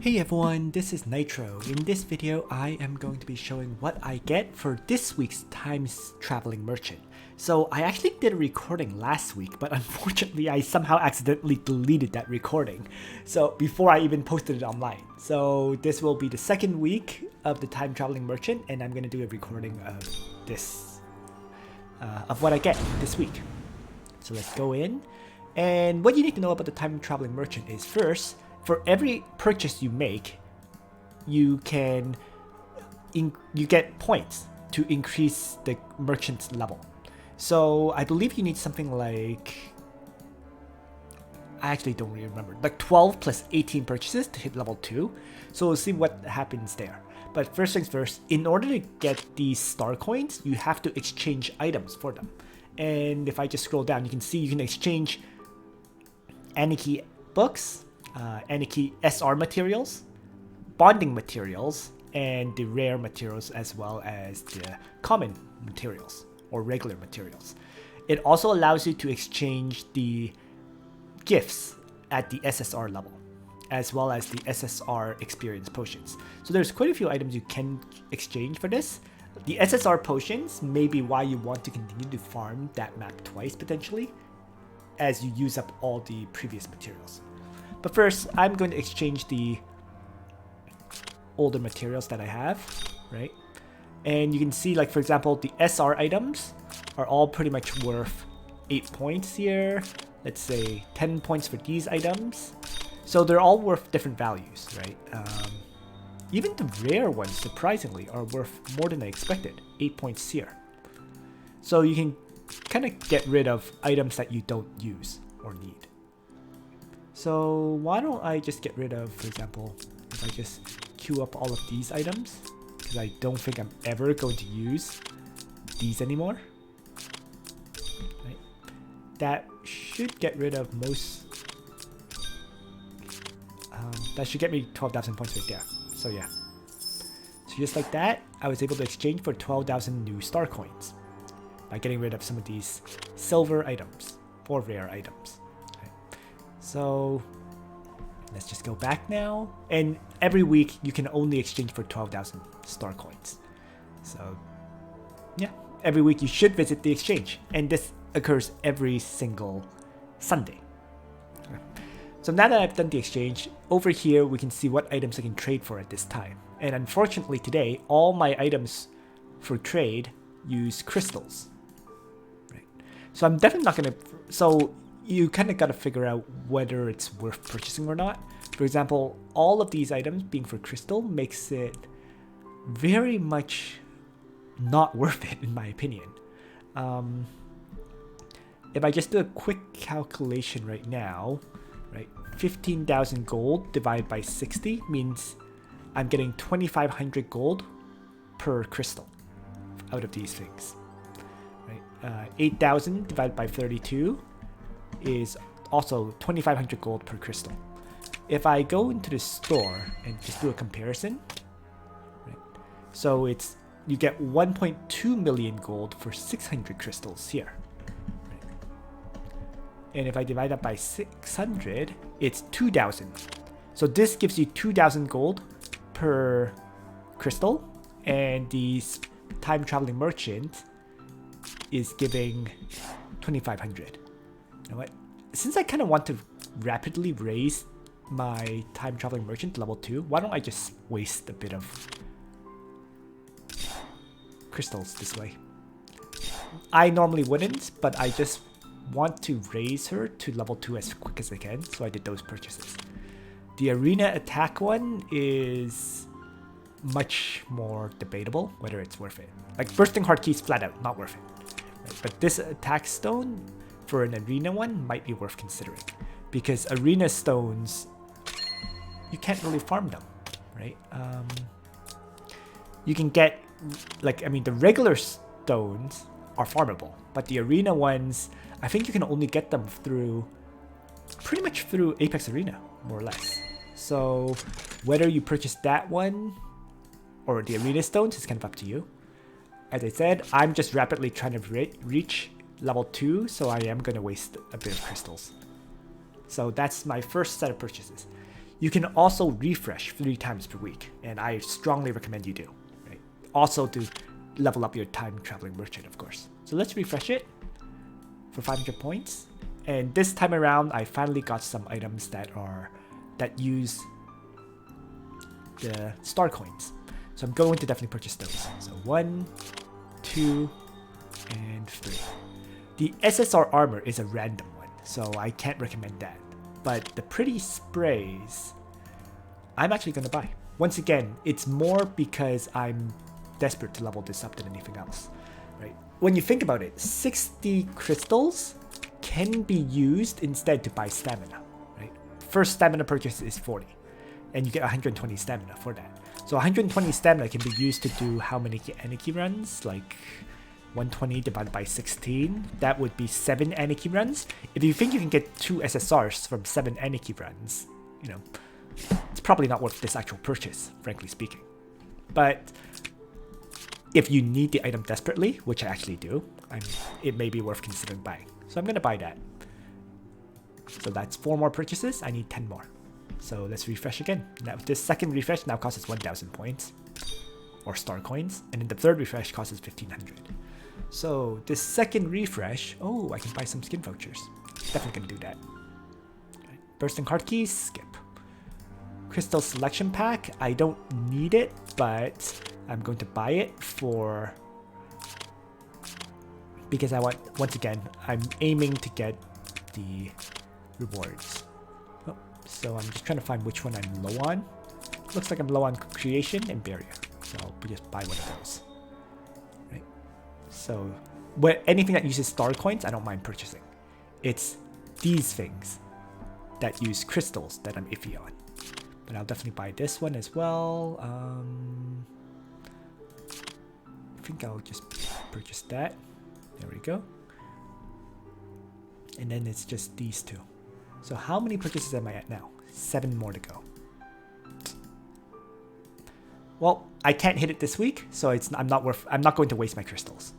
Hey everyone, this is Nitro. In this video, I am going to be showing what I get for this week's time traveling merchant. So I actually did a recording last week, but unfortunately I somehow accidentally deleted that recording. So before I even posted it online. So this will be the second week of the time traveling merchant, and I'm going to do a recording of this, of what I get this week. So let's go in. And what you need to know about the time traveling merchant is first, for every purchase you make, you get points to increase the merchant's level. So I believe you need something like, I actually don't really remember, like 12 plus 18 purchases to hit level 2. So we'll see what happens there. But first things first, in order to get these star coins, you have to exchange items for them. And if I just scroll down, you can see you can exchange Anarchy books, Anarchy SR materials, bonding materials, and the rare materials, as well as the common materials or regular materials. It also allows you to exchange the gifts at the SSR level, as well as the SSR experience potions. So there's quite a few items you can exchange for this. The SSR potions may be why you want to continue to farm that map twice potentially, as you use up all the previous materials. But first, I'm going to exchange the older materials that I have, right? And you can see, like, for example, the SR items are all pretty much worth 8 points here. Let's say 10 points for these items. So they're all worth different values, right? Even the rare ones, surprisingly, are worth more than I expected. 8 points here. So you can kind of get rid of items that you don't use or need. So why don't I just get rid of, for example, if I just queue up all of these items, because I don't think I'm ever going to use these anymore. Right. That should get rid of most. That should get me 12,000 points right there. So yeah. So just like that, I was able to exchange for 12,000 new star coins by getting rid of some of these silver items or rare items. So let's just go back now. And every week you can only exchange for 12,000 star coins. So yeah, every week you should visit the exchange. And this occurs every single Sunday. So now that I've done the exchange, over here we can see what items I can trade for at this time. And unfortunately today, all my items for trade use crystals. Right. So I'm definitely not going to... So you kind of got to figure out whether it's worth purchasing or not. For example, all of these items being for crystal makes it very much not worth it, in my opinion. If I just do a quick calculation right now, right, 15,000 gold divided by 60 means I'm getting 2,500 gold per crystal out of these things. Right, 8,000 divided by 32 is also 2,500 gold per crystal. If I go into the store and just do a comparison, right, so it's you get 1.2 million gold for 600 crystals here. Right. And if I divide that by 600, it's 2,000. So this gives you 2,000 gold per crystal, and the time traveling merchant is giving 2,500. You know what? Since I kind of want to rapidly raise my time traveling merchant to level 2, why don't I just waste a bit of crystals this way? I normally wouldn't, but I just want to raise her to level 2 as quick as I can, so I did those purchases. The arena attack one is much more debatable whether it's worth it. Like bursting heart keys, flat out not worth it. Right? But this attack stone for an arena one might be worth considering, because arena stones, you can't really farm them, right? You can get, like, I mean, the regular stones are farmable, but the arena ones, I think you can only get them through, pretty much through Apex Arena, more or less. So whether you purchase that one or the arena stones is kind of up to you. As I said, I'm just rapidly trying to reach level 2, so I am going to waste a bit of crystals. So that's my first set of purchases. You can also refresh 3 times per week, and I strongly recommend you do. Right? Also to level up your time traveling merchant, of course. So let's refresh it for 500 points. And this time around, I finally got some items that use the star coins. So I'm going to definitely purchase those. So 1, 2, and 3. The SSR armor is a random one, so I can't recommend that. But the pretty sprays, I'm actually going to buy. Once again, it's more because I'm desperate to level this up than anything else. Right? When you think about it, 60 crystals can be used instead to buy stamina. Right? First stamina purchase is 40, and you get 120 stamina for that. So 120 stamina can be used to do how many Anarchy runs? Like 120 divided by 16. That would be 7 Anarchy runs. If you think you can get 2 SSRs from 7 Anarchy runs, you know, it's probably not worth this actual purchase, frankly speaking. But if you need the item desperately, which I actually do, it may be worth considering buying. So I'm going to buy that. So that's 4 more purchases. I need 10 more. So let's refresh again. Now this second refresh now costs us 1,000 points or star coins, and then the third refresh costs us 1,500. So this second refresh, oh, I can buy some skin vouchers. Definitely gonna do that. Right. Bursting card keys, skip. Crystal selection pack, I don't need it, but I'm going to buy it because I want, once again, I'm aiming to get the rewards. Oh, so I'm just trying to find which one I'm low on. Looks like I'm low on creation and barrier, so I'll just buy one of those. Right. So anything that uses star coins, I don't mind purchasing. It's these things that use crystals that I'm iffy on. But I'll definitely buy this one as well. I think I'll just purchase that. There we go. And then it's just these 2. So how many purchases am I at now? 7 more to go. Well, I can't hit it this week, so I'm not going to waste my crystals.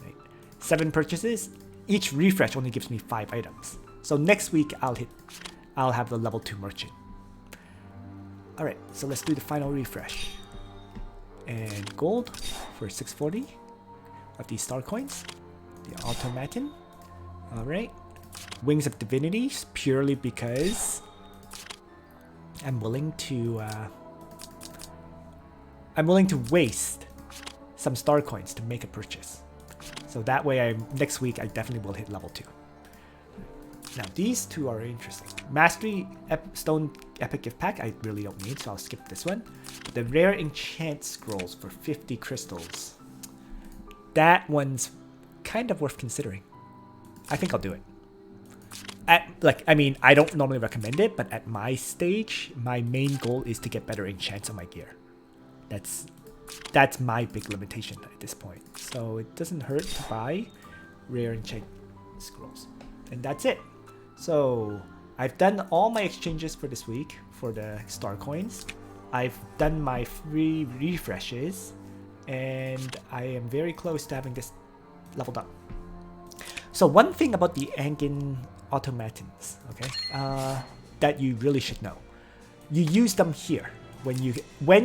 Right? 7 purchases. Each refresh only gives me 5 items. So next week I'll have the level 2 merchant. Alright, so let's do the final refresh. And gold for 640 of these star coins. The Automaton. Alright. Wings of Divinity, purely because I'm willing to waste some star coins to make a purchase. So that way next week I definitely will hit level 2. Now these 2 are interesting. Mastery Stone Epic Gift Pack I really don't need, so I'll skip this one. But the rare enchant scrolls for 50 crystals. That one's kind of worth considering. I think I'll do it. I don't normally recommend it, but at my stage, my main goal is to get better enchants on my gear. That's my big limitation at this point. So it doesn't hurt to buy rare enchant scrolls. And that's it. So I've done all my exchanges for this week for the star coins. I've done my free refreshes, and I am very close to having this leveled up. So one thing about the Angyn Automations, okay, that you really should know. You use them here when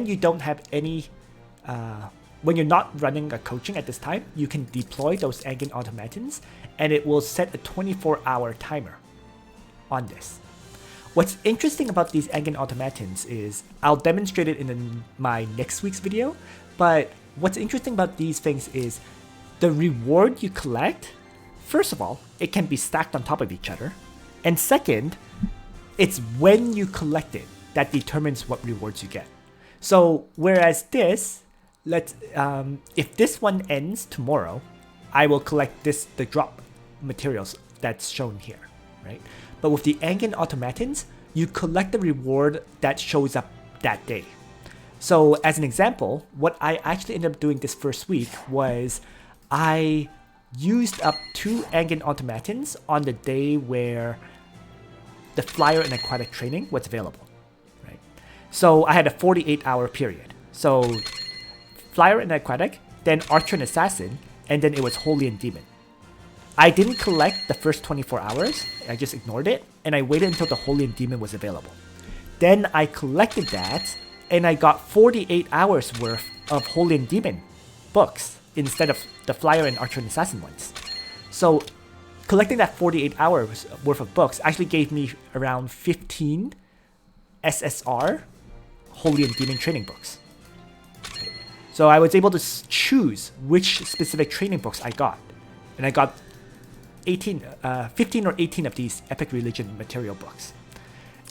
you don't have any, when you're not running a coaching at this time, you can deploy those Angyn Automations, and it will set a 24-hour timer on this. What's interesting about these Angyn Automations is, I'll demonstrate it in my next week's video, but what's interesting about these things is the reward you collect. First of all, it can be stacked on top of each other. And second, it's when you collect it that determines what rewards you get. So whereas this, if this one ends tomorrow, I will collect the drop materials that's shown here, right? But with the Angyn Automatons, you collect the reward that shows up that day. So as an example, what I actually ended up doing this first week was I used up 2 Angyn Automatons on the day where the Flyer and Aquatic training was available, right? So I had a 48-hour period. So Flyer and Aquatic, then Archer and Assassin, and then it was Holy and Demon. I didn't collect the first 24 hours, I just ignored it, and I waited until the Holy and Demon was available. Then I collected that, and I got 48 hours worth of Holy and Demon books instead of the Flyer and Archer and Assassin ones. So collecting that 48 hours worth of books actually gave me around 15 SSR Holy and Demon training books. So I was able to choose which specific training books I got. And I got 15 or 18 of these Epic Religion material books.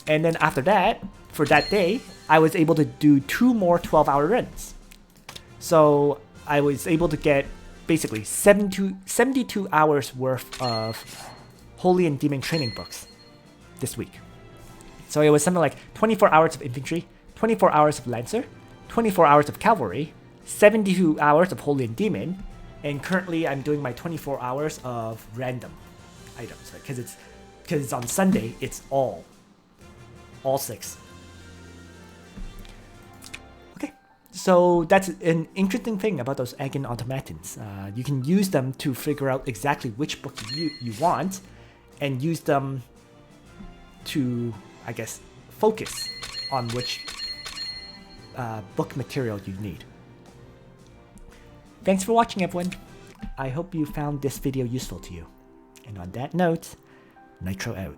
And then after that, for that day, I was able to do 2 more 12-hour runs. So I was able to get basically 72 hours worth of Holy and Demon training books this week. So it was something like 24 hours of infantry, 24 hours of Lancer, 24 hours of cavalry, 72 hours of Holy and Demon, and currently I'm doing my 24 hours of random items, right? Because it's on Sunday, it's all 6. Okay, so that's an interesting thing about those Angyn Automations. You can use them to figure out exactly which book you want, and use them to, I guess, focus on which book material you need. Thanks for watching, everyone. I hope you found this video useful to you. And on that note, Nitro out.